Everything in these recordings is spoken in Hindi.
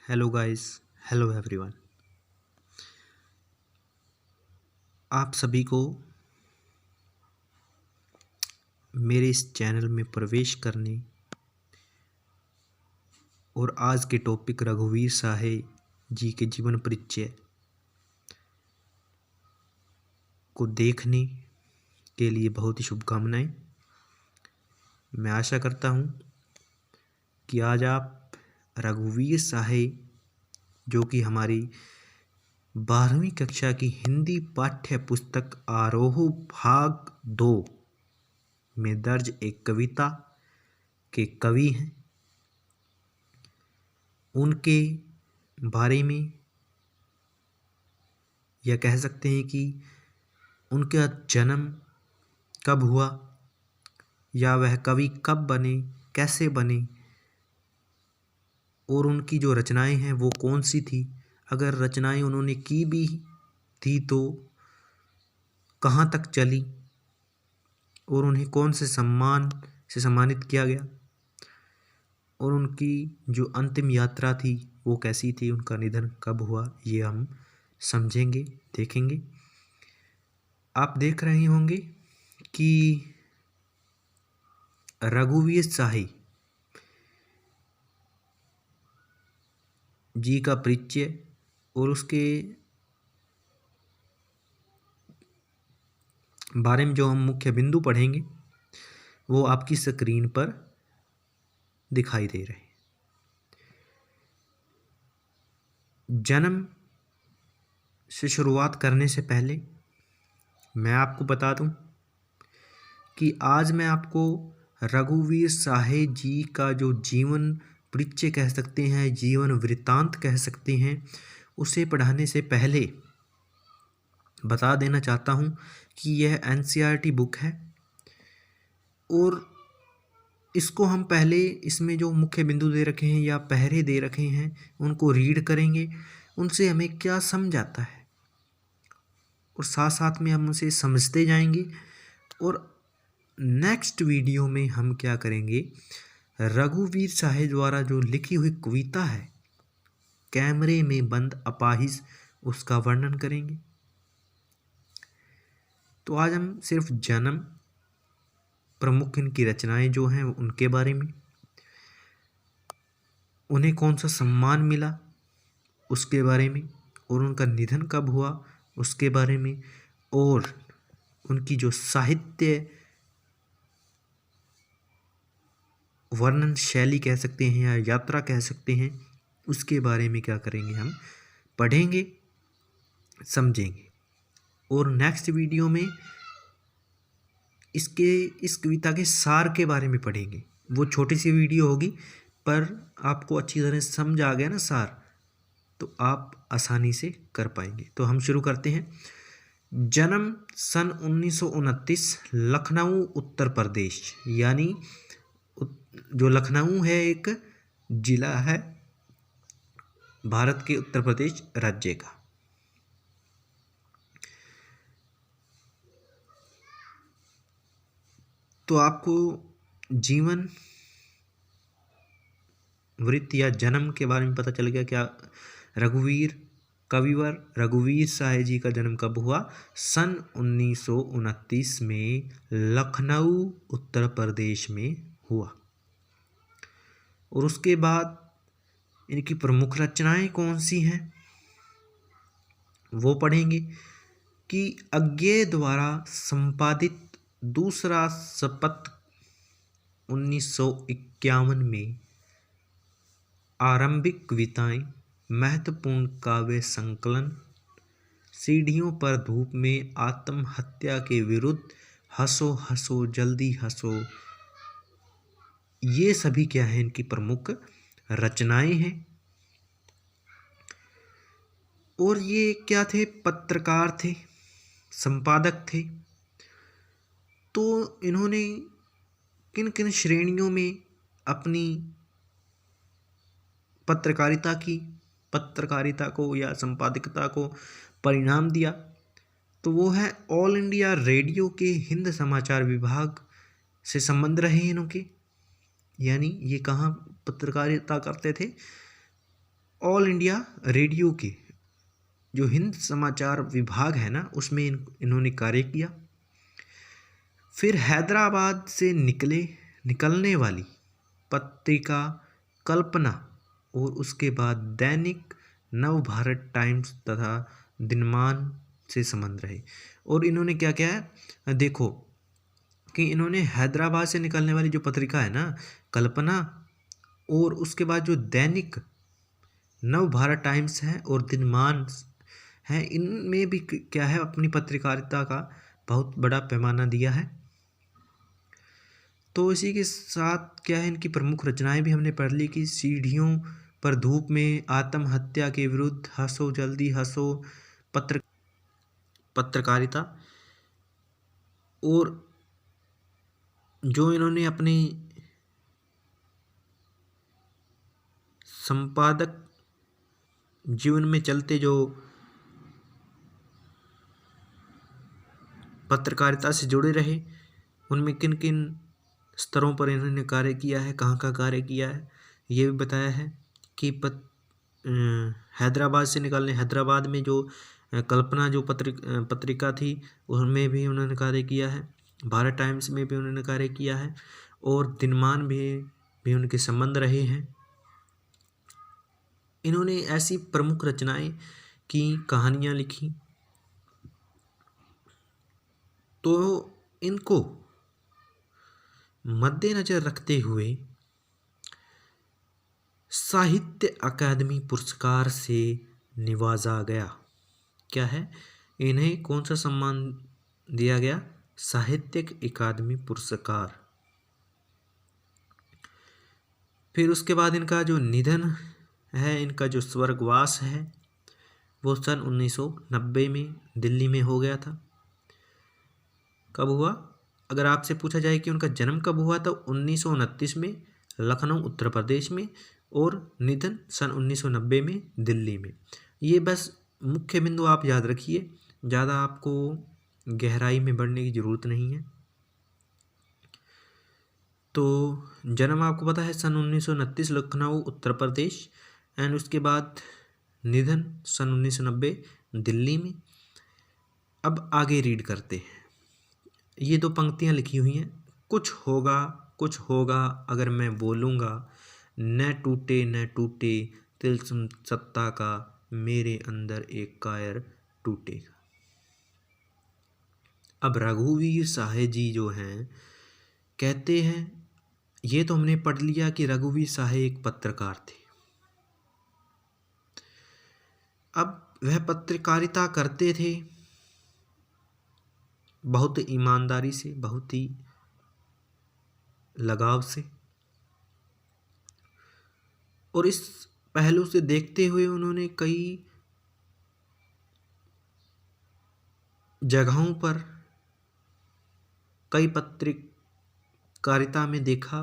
Hello guys. Hello everyone. आप सभी को मेरे इस चैनल में प्रवेश करने और आज के टॉपिक रघुवीर साहे जी के जीवन परिचय को देखने के लिए बहुत ही शुभकामनाएं। मैं आशा करता हूं कि आज आप रघुवीर साहे जो कि हमारी 12वीं कक्षा की हिंदी पाठ्य पुस्तक आरोह भाग 2 में दर्ज एक कविता के कवि हैं, उनके बारे में यह कह सकते हैं कि उनका जन्म कब हुआ या वह कवि कब बने, कैसे बने और उनकी जो रचनाएं हैं वो कौन सी थी। अगर रचनाएं उन्होंने की भी थी तो कहाँ तक चली और उन्हें कौन से सम्मान से सम्मानित किया गया और उनकी जो अंतिम यात्रा थी वो कैसी थी, उनका निधन कब हुआ, ये हम समझेंगे, देखेंगे। आप देख रहे होंगे कि रघुवीर साहे जी का परिचय और उसके बारे में जो हम मुख्य बिंदु पढ़ेंगे वो आपकी स्क्रीन पर दिखाई दे रहे हैं। जन्म से शुरुआत करने से पहले मैं आपको बता दूं कि आज मैं आपको रघुवीर साहे जी का जो जीवन परिचय कह सकते हैं, जीवन वृत्तांत कह सकते हैं, उसे पढ़ाने से पहले बता देना चाहता हूं कि यह एनसीईआरटी बुक है और इसको हम पहले इसमें जो मुख्य बिंदु दे रखे हैं या पहरे दे रखे हैं उनको रीड करेंगे, उनसे हमें क्या समझ आता है और साथ साथ में हम उसे समझते जाएंगे। और नेक्स्ट वीडियो में हम क्या करेंगे, रघुवीर साहे द्वारा जो लिखी हुई कविता है कैमरे में बंद अपाहिज, उसका वर्णन करेंगे। तो आज हम सिर्फ जन्म, प्रमुख इनकी रचनाएं जो हैं उनके बारे में, उन्हें कौन सा सम्मान मिला उसके बारे में, और उनका निधन कब हुआ उसके बारे में, और उनकी जो साहित्य वर्णन शैली कह सकते हैं या यात्रा कह सकते हैं उसके बारे में क्या करेंगे, हम पढ़ेंगे, समझेंगे। और नेक्स्ट वीडियो में इस कविता के सार के बारे में पढ़ेंगे। वो छोटी सी वीडियो होगी पर आपको अच्छी तरह समझ आ गया ना सार, तो आप आसानी से कर पाएंगे। तो हम शुरू करते हैं। जन्म सन 1929, लखनऊ उत्तर प्रदेश, यानी जो लखनऊ है एक जिला है भारत के उत्तर प्रदेश राज्य का। तो आपको जीवन वृत्त या जन्म के बारे में पता चल गया। क्या कविवर रघुवीर साहे जी का जन्म कब हुआ? सन 1929 में लखनऊ उत्तर प्रदेश में हुआ। और उसके बाद इनकी प्रमुख रचनाएं कौन सी हैं वो पढ़ेंगे। कि अज्ञेय द्वारा संपादित दूसरा शपथ 1951 में, आरंभिक कविताएं, महत्वपूर्ण काव्य संकलन, सीढ़ियों पर धूप में, आत्महत्या के विरुद्ध, हंसो हंसो जल्दी हंसो, ये सभी क्या है इनकी प्रमुख रचनाएं हैं। और ये क्या थे? पत्रकार थे, संपादक थे। तो इन्होंने किन किन श्रेणियों में अपनी पत्रकारिता को या संपादकता को परिणाम दिया? तो वो है ऑल इंडिया रेडियो के हिंद समाचार विभाग से संबंध रहे इनके। यानी ये कहाँ पत्रकारिता करते थे? ऑल इंडिया रेडियो के जो हिंद समाचार विभाग है ना, उसमें इन्होंने कार्य किया। फिर हैदराबाद से निकलने वाली पत्रिका कल्पना और उसके बाद दैनिक नवभारत टाइम्स तथा दिनमान से संबंध रहे। और इन्होंने क्या क्या है देखो कि इन्होंने हैदराबाद से निकलने वाली जो पत्रिका है ना कल्पना, और उसके बाद जो दैनिक नवभारत टाइम्स है और दिनमान है, इनमें भी क्या है अपनी पत्रकारिता का बहुत बड़ा पैमाना दिया है। तो इसी के साथ क्या है इनकी प्रमुख रचनाएं भी हमने पढ़ ली कि सीढ़ियों पर धूप में, आत्महत्या के विरुद्ध, हंसो जल्दी हंसो, पत्रकारिता, और जो इन्होंने अपनी संपादक जीवन में चलते जो पत्रकारिता से जुड़े रहे, उनमें किन किन स्तरों पर इन्होंने कार्य किया है, कहाँ का कार्य किया है, ये भी बताया है कि हैदराबाद से निकालने, हैदराबाद में जो कल्पना जो पत्रिका थी उसमें भी उन्होंने कार्य किया है, भारत टाइम्स में भी उन्होंने कार्य किया है, और दिनमान भी उनके संबंध रहे हैं। इन्होंने ऐसी प्रमुख रचनाएं की, कहानियाँ लिखी। तो इनको मद्देनजर रखते हुए साहित्य अकादमी पुरस्कार से निवाजा गया। क्या है, इन्हें कौन सा सम्मान दिया गया? साहित्यिक अकादमी पुरस्कार। फिर उसके बाद इनका जो निधन है, इनका जो स्वर्गवास है, वो सन 1990 में दिल्ली में हो गया था। कब हुआ? अगर आपसे पूछा जाए कि उनका जन्म कब हुआ, तो 1929 में लखनऊ उत्तर प्रदेश में, और निधन सन 1990 में दिल्ली में। ये बस मुख्य बिंदु आप याद रखिए, ज़्यादा आपको गहराई में बढ़ने की ज़रूरत नहीं है। तो जन्म आपको पता है सन 1929 लखनऊ उत्तर प्रदेश, एंड उसके बाद निधन सन 1990 दिल्ली में। अब आगे रीड करते हैं। ये दो पंक्तियाँ लिखी हुई हैं, कुछ होगा अगर मैं बोलूँगा, न टूटे तिलस्म सत्ता का, मेरे अंदर एक कायर टूटेगा। अब रघुवीर साहे जी जो हैं कहते हैं, ये तो हमने पढ़ लिया कि रघुवीर साहे एक पत्रकार थे। अब वह पत्रकारिता करते थे बहुत ईमानदारी से, बहुत ही लगाव से, और इस पहलू से देखते हुए उन्होंने कई जगहों पर, कई पत्रकारिता में देखा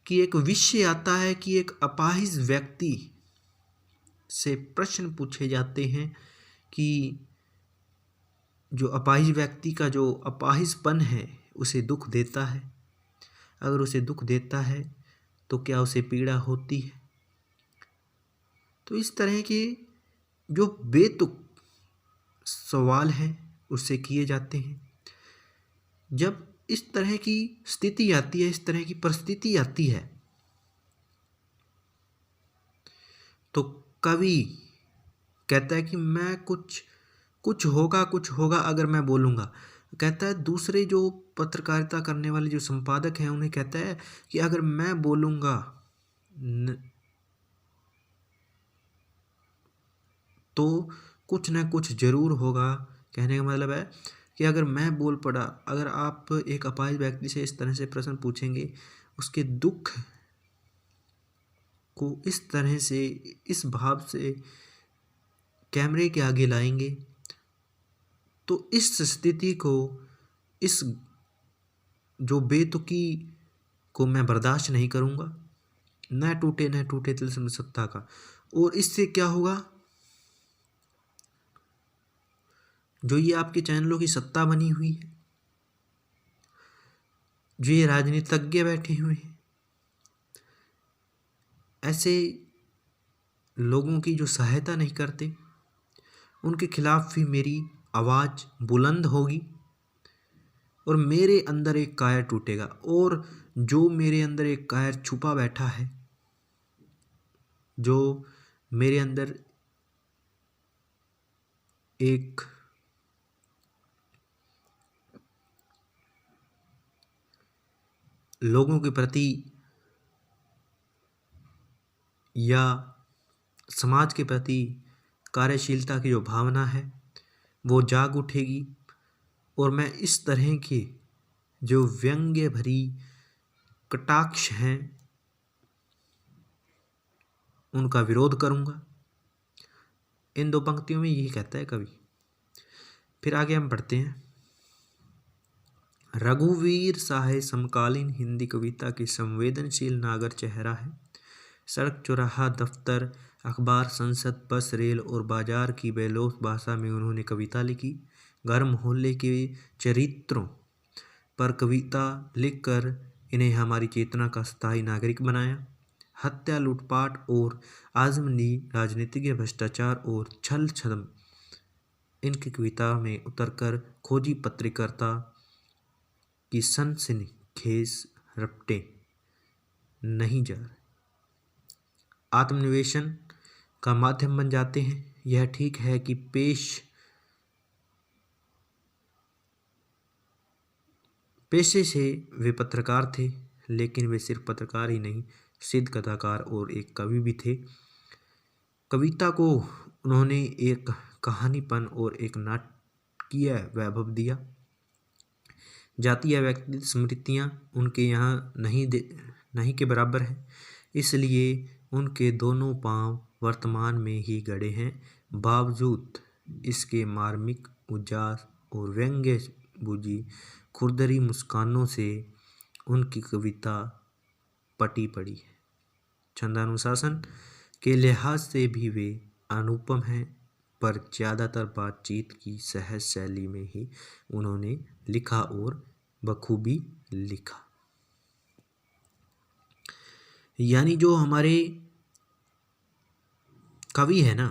कि एक विषय आता है कि एक अपाहिज व्यक्ति से प्रश्न पूछे जाते हैं कि जो अपाहिज व्यक्ति का जो अपाहिजपन है उसे दुख देता है, अगर उसे दुख देता है तो क्या उसे पीड़ा होती है। तो इस तरह के जो बेतुक सवाल हैं उससे किए जाते हैं। जब इस तरह की स्थिति आती है, इस तरह की परिस्थिति आती है, तो कवि कहता है कि मैं कुछ होगा अगर मैं बोलूँगा। कहता है दूसरे जो पत्रकारिता करने वाले जो संपादक हैं उन्हें कहता है कि अगर मैं बोलूँगा तो कुछ ना कुछ ज़रूर होगा। कहने का मतलब है कि अगर मैं बोल पड़ा, अगर आप एक अपाहिज व्यक्ति से इस तरह से प्रश्न पूछेंगे, उसके दुख को इस तरह से, इस भाव से कैमरे के आगे लाएंगे, तो इस स्थिति को, इस जो बेतुकी को मैं बर्दाश्त नहीं करूँगा। न टूटे तिलस्म सत्ता का। और इससे क्या होगा, जो ये आपके चैनलों की सत्ता बनी हुई है, जो ये राजनीतिज्ञ बैठे हुए हैं, ऐसे लोगों की जो सहायता नहीं करते उनके खिलाफ भी मेरी आवाज़ बुलंद होगी और मेरे अंदर एक कायर टूटेगा। और जो मेरे अंदर एक कायर छुपा बैठा है, जो मेरे अंदर एक लोगों के प्रति या समाज के प्रति कार्यशीलता की जो भावना है वो जाग उठेगी और मैं इस तरह के जो व्यंग्य भरी कटाक्ष हैं उनका विरोध करूंगा। इन दो पंक्तियों में यही कहता है कवि। फिर आगे हम पढ़ते हैं। रघुवीर साहे समकालीन हिंदी कविता की संवेदनशील नागर चेहरा है। सड़क, चौराहा, दफ्तर, अखबार, संसद, बस, रेल और बाजार की बेलोस भाषा में उन्होंने कविता लिखी। घर मोहल्ले के चरित्रों पर कविता लिखकर इन्हें हमारी चेतना का स्थायी नागरिक बनाया। हत्या, लूटपाट और आजमनी राजनीतिक भ्रष्टाचार और छल छदम इनकी कविता में उतरकर खोजी पत्रकारिता की सनसनीखेज रपटे नहीं जा रहे, आत्मनिवेशन का माध्यम बन जाते हैं। यह ठीक है कि पेशे से वे पत्रकार थे, लेकिन वे सिर्फ पत्रकार ही नहीं, सिद्ध कथाकार और एक कवि भी थे। कविता को उन्होंने एक कहानीपन और एक नाटकीय वैभव दिया। जातीय व्यक्तिगत स्मृतियाँ उनके यहाँ नहीं के बराबर है, इसलिए उनके दोनों पांव वर्तमान में ही गड़े हैं। बावजूद इसके मार्मिक उजास और व्यंग्य बुझी खुरदरी मुस्कानों से उनकी कविता पटी पड़ी है। छंदानुशासन के लिहाज से भी वे अनुपम हैं, पर ज़्यादातर बातचीत की सहज शैली में ही उन्होंने लिखा और बखूबी लिखा। यानी जो हमारे कवि है ना,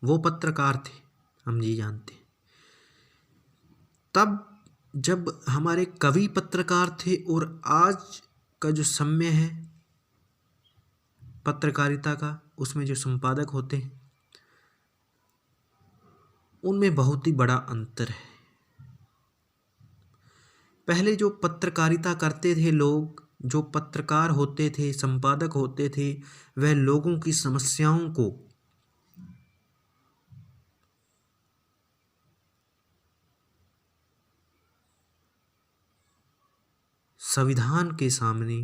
वो पत्रकार थे, हम ये जानते हैं। तब जब हमारे कवि पत्रकार थे और आज का जो समय है पत्रकारिता का, उसमें जो संपादक होते हैं उनमें बहुत ही बड़ा अंतर है। पहले जो पत्रकारिता करते थे लोग, जो पत्रकार होते थे, संपादक होते थे, वह लोगों की समस्याओं को संविधान के सामने,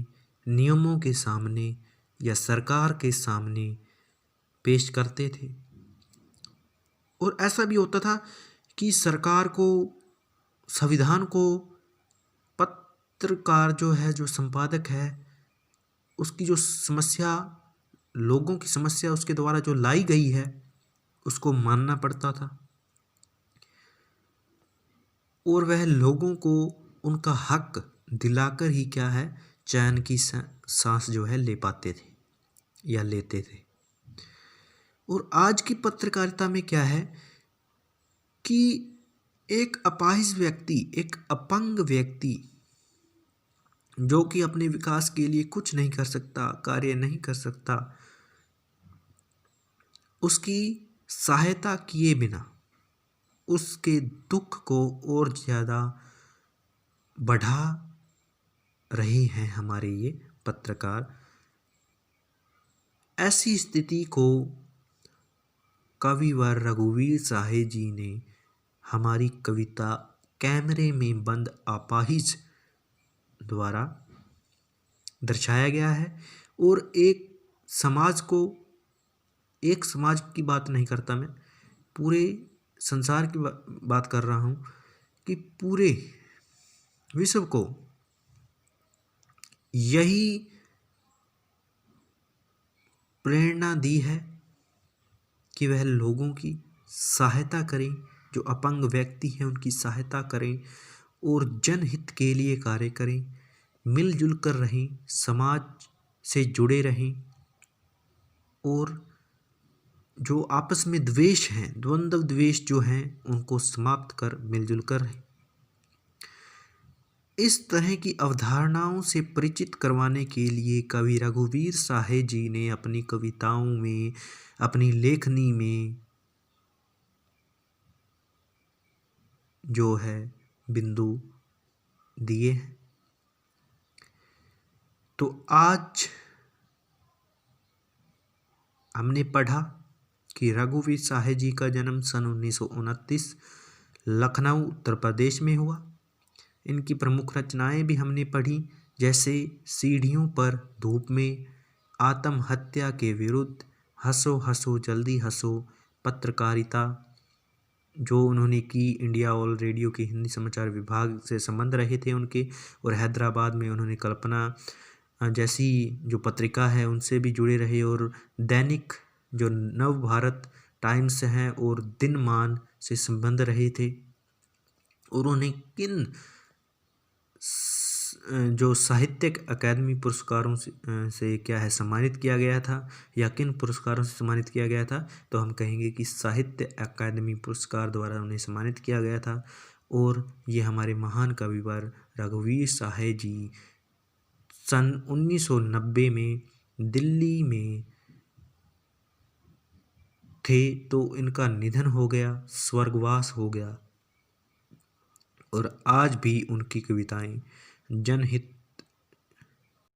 नियमों के सामने या सरकार के सामने पेश करते थे। और ऐसा भी होता था कि सरकार को, संविधान को पत्रकार जो है, जो संपादक है, उसकी जो समस्या, लोगों की समस्या उसके द्वारा जो लाई गई है उसको मानना पड़ता था और वह लोगों को उनका हक दिलाकर ही क्या है, चैन की सांस जो है ले पाते थे या लेते थे। और आज की पत्रकारिता में क्या है कि एक अपाहिज व्यक्ति, एक अपंग व्यक्ति जो कि अपने विकास के लिए कुछ नहीं कर सकता, कार्य नहीं कर सकता, उसकी सहायता किए बिना उसके दुख को और ज़्यादा बढ़ा रहे हैं हमारे ये पत्रकार। ऐसी स्थिति को कविवर रघुवीर साहे जी ने हमारी कविता कैमरे में बंद अपाहिज द्वारा दर्शाया गया है। और एक समाज को, एक समाज की बात नहीं करता मैं, पूरे संसार की बात कर रहा हूँ कि पूरे विश्व को यही प्रेरणा दी है कि वह लोगों की सहायता करें, जो अपंग व्यक्ति हैं उनकी सहायता करें और जनहित के लिए कार्य करें, मिलजुल कर रहें, समाज से जुड़े रहें और जो आपस में द्वेष हैं, द्वंद्व द्वेष जो हैं, उनको समाप्त कर मिलजुल कर रहें। इस तरह की अवधारणाओं से परिचित करवाने के लिए कवि रघुवीर साहे जी ने अपनी कविताओं में, अपनी लेखनी में जो है बिंदु दिए हैं। तो आज हमने पढ़ा कि रघुवीर साहे जी का जन्म सन 1929 लखनऊ उत्तर प्रदेश में हुआ। इनकी प्रमुख रचनाएं भी हमने पढ़ी, जैसे सीढ़ियों पर धूप में, आत्महत्या के विरुद्ध, हंसो हंसो जल्दी हंसो, पत्रकारिता जो उन्होंने की इंडिया ऑल रेडियो के हिंदी समाचार विभाग से संबंध रहे थे उनके, और हैदराबाद में उन्होंने कल्पना जैसी जो पत्रिका है उनसे भी जुड़े रहे, और दैनिक जो नव भारत टाइम्स हैं और दिनमान से संबंध रहे थे। और उन्हें किन जो साहित्यिक अकादमी पुरस्कारों से क्या है सम्मानित किया गया था, या किन पुरस्कारों से सम्मानित किया गया था, तो हम कहेंगे कि साहित्य अकादमी पुरस्कार द्वारा उन्हें सम्मानित किया गया था। और ये हमारे महान कविवर रघुवीर साहे जी सन 1990 में दिल्ली में थे, तो इनका निधन हो गया, स्वर्गवास हो गया। और आज भी उनकी कविताएं जनहित